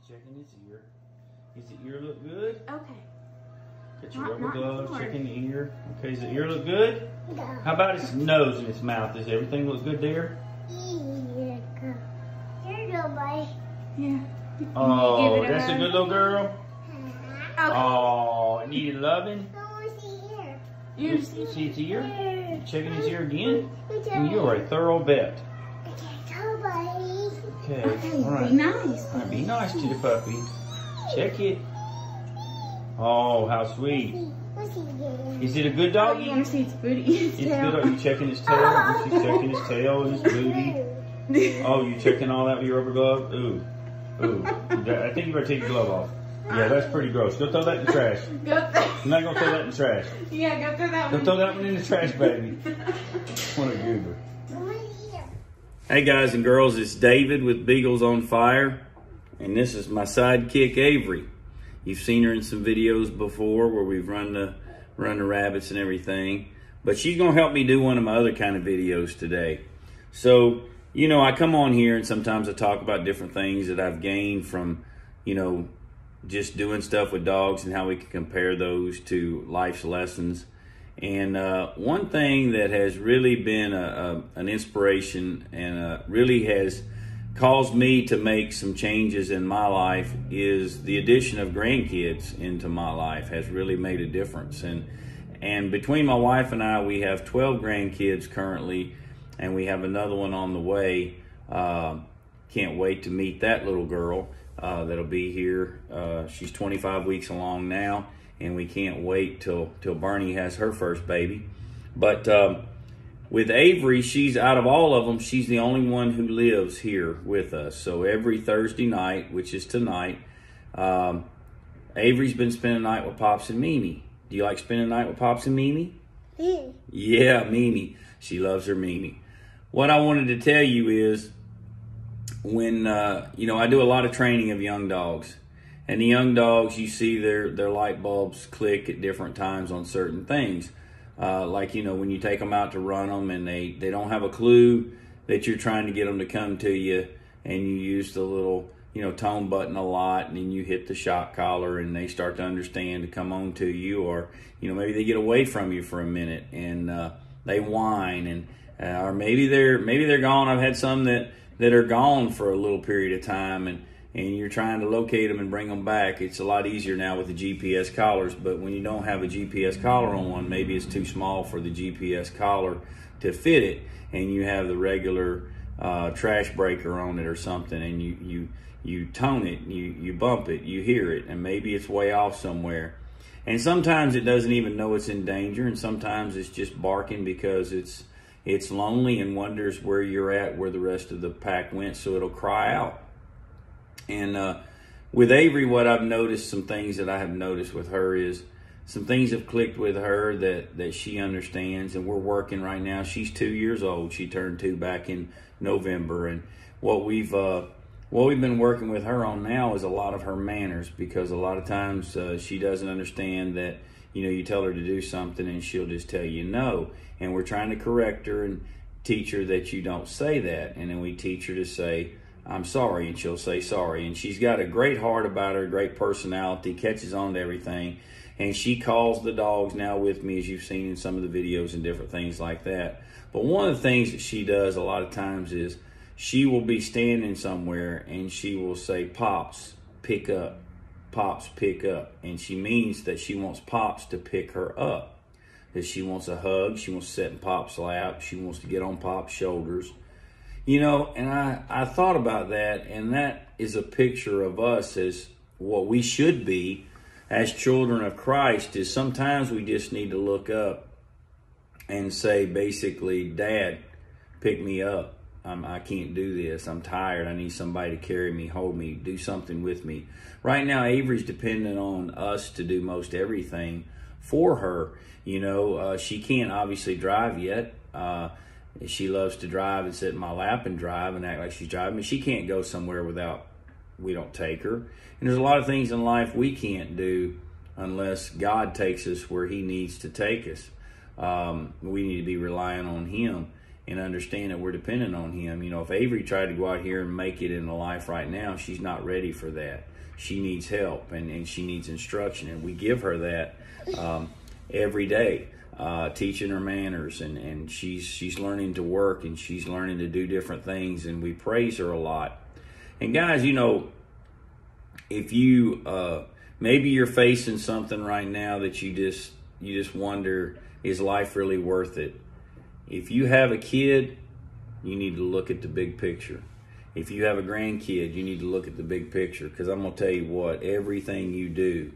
Checking his ear. Does the ear look good? Okay. Get your rubber gloves, checking the ear. Okay, does the ear look good? Yeah. How about his nose and his mouth? Does everything look good there? Here you go, boy. Yeah. Oh, that's a good little girl? Okay. Oh, it needed loving? I want to see here. You see its ear? You checking his ear again? And you are a thorough vet. Okay, go, buddy. Okay, Okay, all right. be nice. All right, be nice to the puppy. Check it. Oh, how sweet. What's he doing? Is it a good Oh, doggy? you want to see its booty? It's good. Are you checking his tail? She's checking his tail and his booty. Oh, you checking all that with your rubber glove? Ooh. Ooh. I think you better take your glove off. Yeah, that's pretty gross. Go throw that in the trash. I'm not going to throw that in the trash. Yeah, go throw that Go one. throw that one in the trash, baby. What a goober. Over here. Hey, guys and girls. It's David with Beagles on Fire. And this is my sidekick, Avery. You've seen her in some videos before where we've run the rabbits and everything. But she's going to help me do one of my other kind of videos today. So, you know, I come on here and sometimes I talk about different things that I've gained from, you know, just doing stuff with dogs and how we can compare those to life's lessons. And one thing that has really been an inspiration and really has caused me to make some changes in my life is the addition of grandkids into my life has really made a difference. And between my wife and I, we have 12 grandkids currently, and we have another one on the way. Can't wait to meet that little girl that'll be here. She's 25 weeks along now, and we can't wait till Bernie has her first baby. But with Avery, she's out of all of them, she's the only one who lives here with us. So every Thursday night, which is tonight, Avery's been spending the night with Pops and Mimi. Do you like spending the night with Pops and Mimi? Yeah, Mimi. She loves her Mimi. What I wanted to tell you is when, you know, I do a lot of training of young dogs. And the young dogs, you see their light bulbs click at different times on certain things. Like, you know, when you take them out to run them and they don't have a clue that you're trying to get them to come to you, and you use the little, you know, tone button a lot, and then you hit the shock collar and they start to understand to come on to you, or, you know, maybe they get away from you for a minute and they whine, and or maybe they're gone. I've had some that are gone for a little period of time, and you're trying to locate them and bring them back. It's a lot easier now with the GPS collars, but when you don't have a GPS collar on one, maybe it's too small for the GPS collar to fit it, and you have the regular trash breaker on it or something, and you tone it, you bump it, you hear it, and maybe it's way off somewhere. And sometimes it doesn't even know it's in danger, and sometimes it's just barking because it's lonely and wonders where you're at, where the rest of the pack went, so it'll cry out. And with Avery, what I've noticed, some things that I have noticed with her is some things have clicked with her that she understands, and we're working right now. She's 2 years old. She turned 2 back in November, and what we've been working with her on now is a lot of her manners, because a lot of times she doesn't understand that, you know, you tell her to do something and she'll just tell you no, and we're trying to correct her and teach her that you don't say that, and then we teach her to say, I'm sorry, and she'll say sorry. And she's got a great heart about her, great personality, catches on to everything. And she calls the dogs now with me, as you've seen in some of the videos and different things like that. But one of the things that she does a lot of times is she will be standing somewhere and she will say, Pops, pick up. Pops, pick up. And she means that she wants Pops to pick her up. That she wants a hug, she wants to sit in Pop's lap, she wants to get on Pop's shoulders. You know, and I thought about that, and that is a picture of us as what we should be as children of Christ, is sometimes we just need to look up and say, basically, Dad, pick me up. I can't do this. I'm tired. I need somebody to carry me, hold me, do something with me. Right now, Avery's dependent on us to do most everything for her. You know, she can't obviously drive yet. She loves to drive and sit in my lap and drive and act like she's driving. She can't go somewhere without we don't take her. And there's a lot of things in life we can't do unless God takes us where he needs to take us. We need to be relying on him. and understand that we're dependent on him. You know, if Avery tried to go out here and make it in a life right now, she's not ready for that. She needs help, and she needs instruction, and we give her that every day, teaching her manners, and she's learning to work, and she's learning to do different things, and we praise her a lot. And guys, you know, if you maybe you're facing something right now that you just wonder, is life really worth it? If you have a kid, you need to look at the big picture. If you have a grandkid, you need to look at the big picture, because I'm going to tell you what, everything you do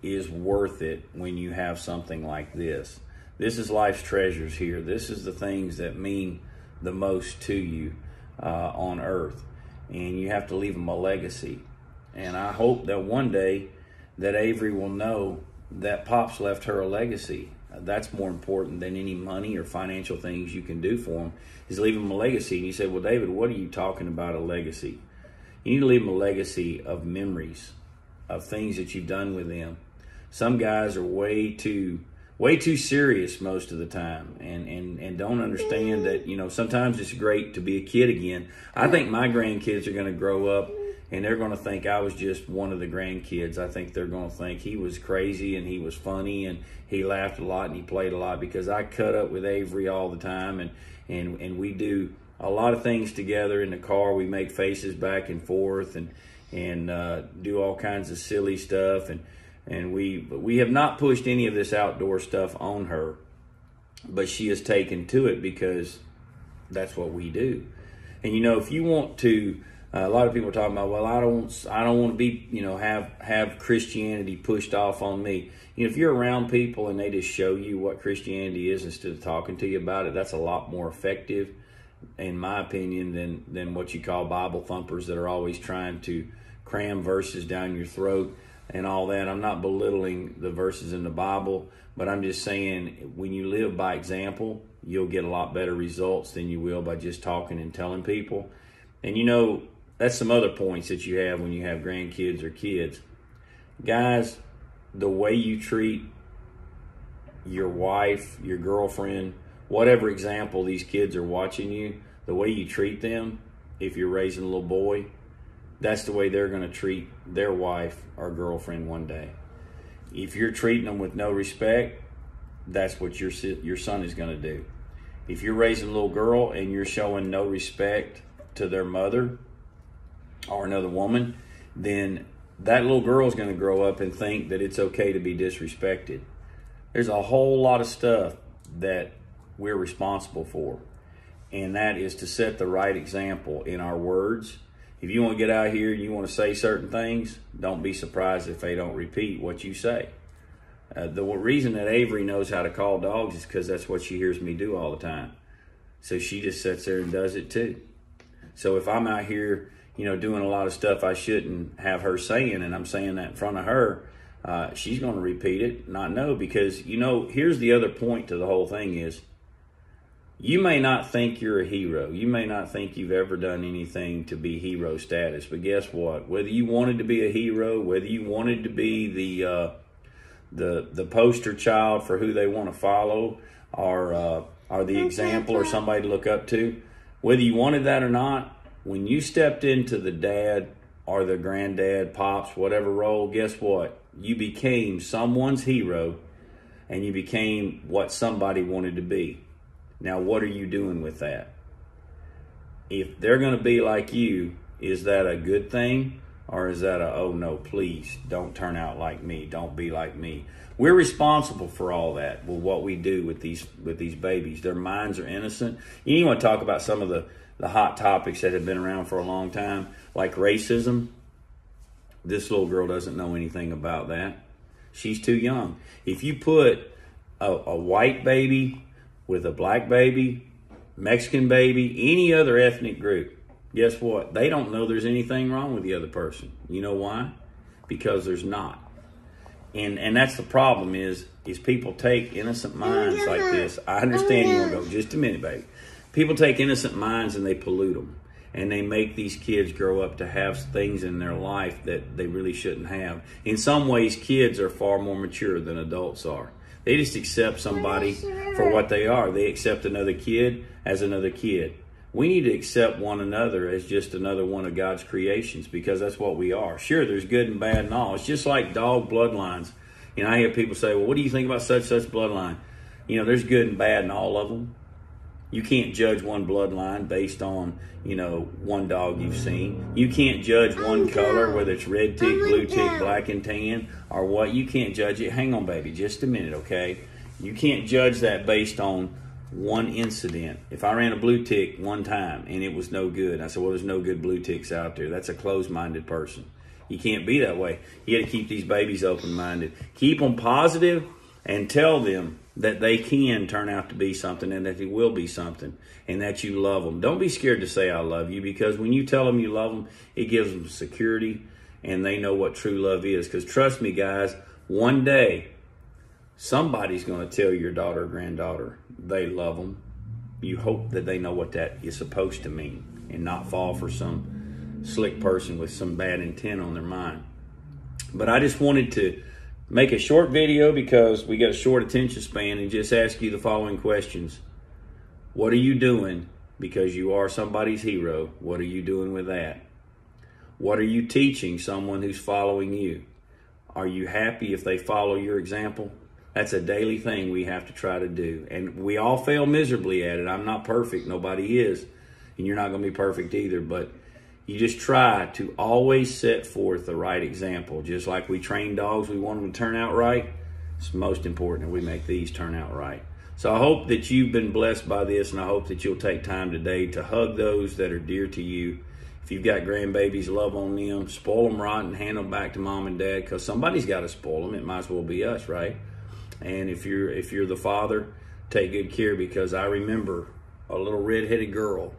is worth it when you have something like this. This is life's treasures here. This is the things that mean the most to you on earth. And you have to leave them a legacy. And I hope that one day that Avery will know that Pop's left her a legacy. That's more important than any money or financial things you can do for him, is leave him a legacy. And you say, well, David, what are you talking about, a legacy? You need to leave him a legacy of memories, of things that you've done with them. Some guys are way too serious most of the time, and don't understand that, you know, sometimes it's great to be a kid again. I think my grandkids are going to grow up and they're going to think I was just one of the grandkids. I think they're going to think he was crazy and he was funny and he laughed a lot and he played a lot, because I cut up with Avery all the time, and we do a lot of things together in the car. We make faces back and forth and do all kinds of silly stuff, and we have not pushed any of this outdoor stuff on her, but she has taken to it because that's what we do. And you know, if you want to, a lot of people are talking about, well, I don't want to be, you know, have Christianity pushed off on me. You know, if you're around people and they just show you what Christianity is instead of talking to you about it, that's a lot more effective, in my opinion, than what you call Bible thumpers that are always trying to cram verses down your throat and all that. I'm not belittling the verses in the Bible, but I'm just saying, when you live by example, you'll get a lot better results than you will by just talking and telling people. And you know, that's some other points that you have when you have grandkids or kids. Guys, the way you treat your wife, your girlfriend, whatever example these kids are watching you, the way you treat them, if you're raising a little boy, that's the way they're going to treat their wife or girlfriend one day. If you're treating them with no respect, that's what your son is going to do. If you're raising a little girl and you're showing no respect to their mother or another woman, then that little girl is going to grow up and think that it's okay to be disrespected. There's a whole lot of stuff that we're responsible for, and that is to set the right example in our words. If you want to get out here and you want to say certain things, don't be surprised if they don't repeat what you say. The reason that Avery knows how to call dogs is because that's what she hears me do all the time. So she just sits there and does it too. So if I'm out here, you know, doing a lot of stuff I shouldn't have her saying, and I'm saying that in front of her, she's going to repeat it, not know, because, you know, here's the other point to the whole thing is, you may not think you're a hero. You may not think you've ever done anything to be hero status, but guess what? Whether you wanted to be a hero, whether you wanted to be the poster child for who they want to follow, or the example or somebody to look up to, whether you wanted that or not, when you stepped into the dad or the granddad, pops, whatever role, guess what? You became someone's hero, and you became what somebody wanted to be. Now, what are you doing with that? If they're going to be like you, is that a good thing? Or is that oh no, please, don't turn out like me. Don't be like me. We're responsible for all that, with what we do with these babies. Their minds are innocent. You want to talk about some of the hot topics that have been around for a long time, like racism. This little girl doesn't know anything about that. She's too young. If you put a white baby with a black baby, Mexican baby, any other ethnic group, guess what? They don't know there's anything wrong with the other person. You know why? Because there's not. And that's the problem is people take innocent minds like this. I understand you want to go, just a minute, baby. People take innocent minds and they pollute them. And they make these kids grow up to have things in their life that they really shouldn't have. In some ways, kids are far more mature than adults are. They just accept somebody for what they are. They accept another kid as another kid. We need to accept one another as just another one of God's creations, because that's what we are. Sure, there's good and bad and all. It's just like dog bloodlines. You know, I hear people say, well, what do you think about such bloodline? You know, there's good and bad in all of them. You can't judge one bloodline based on, you know, one dog you've seen. You can't judge one color, whether it's red tick, blue tick, black and tan, or what. You can't judge it. Hang on, baby, just a minute, okay? You can't judge that based on one incident. If I ran a blue tick one time and it was no good, I said, well, there's no good blue ticks out there. That's a closed-minded person. You can't be that way. You got to keep these babies open-minded. Keep them positive and tell them that they can turn out to be something, and that they will be something, and that you love them. Don't be scared to say I love you, because when you tell them you love them, it gives them security, and they know what true love is. Because trust me, guys, one day, somebody's going to tell your daughter or granddaughter they love them. You hope that they know what that is supposed to mean, and not fall for some slick person with some bad intent on their mind. But I just wanted to make a short video, because we got a short attention span, and just ask you the following questions. What are you doing because you are somebody's hero? What are you doing with that? What are you teaching someone who's following you? Are you happy if they follow your example? That's a daily thing we have to try to do. And we all fail miserably at it. I'm not perfect. Nobody is. And you're not going to be perfect either. But you just try to always set forth the right example. Just like we train dogs, we want them to turn out right. It's most important that we make these turn out right. So I hope that you've been blessed by this, and I hope that you'll take time today to hug those that are dear to you. If you've got grandbabies, love on them, spoil them right, and hand them back to mom and dad, because somebody's got to spoil them. It might as well be us, right? And if you're the father, take good care, because I remember a little red-headed girl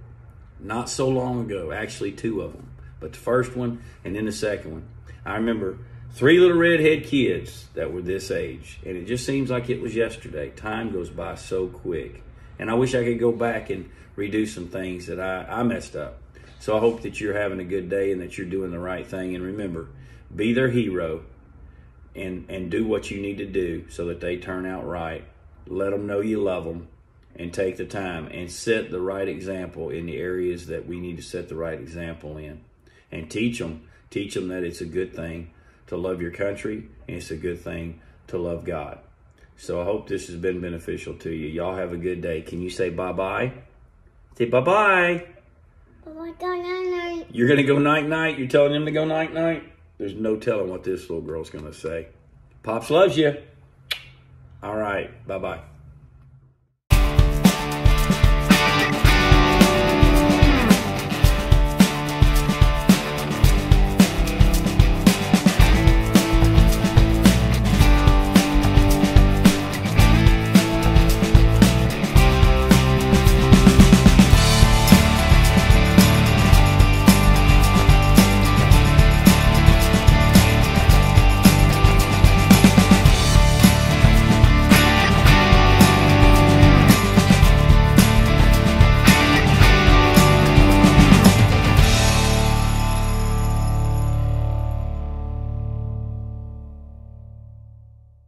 not so long ago, actually 2 of them, but the first one and then the second one. I remember 3 little redhead kids that were this age, and it just seems like it was yesterday. Time goes by so quick, and I wish I could go back and redo some things that I messed up. So I hope that you're having a good day and that you're doing the right thing. And remember, be their hero, and do what you need to do so that they turn out right. Let them know you love them, and take the time and set the right example in the areas that we need to set the right example in. And teach them that it's a good thing to love your country, and it's a good thing to love God. So I hope this has been beneficial to you. Y'all have a good day. Can you say bye-bye? Say bye-bye. Night-night. You're going to go night-night? You're telling them to go night-night? There's no telling what this little girl's going to say. Pops loves you. All right. Bye-bye.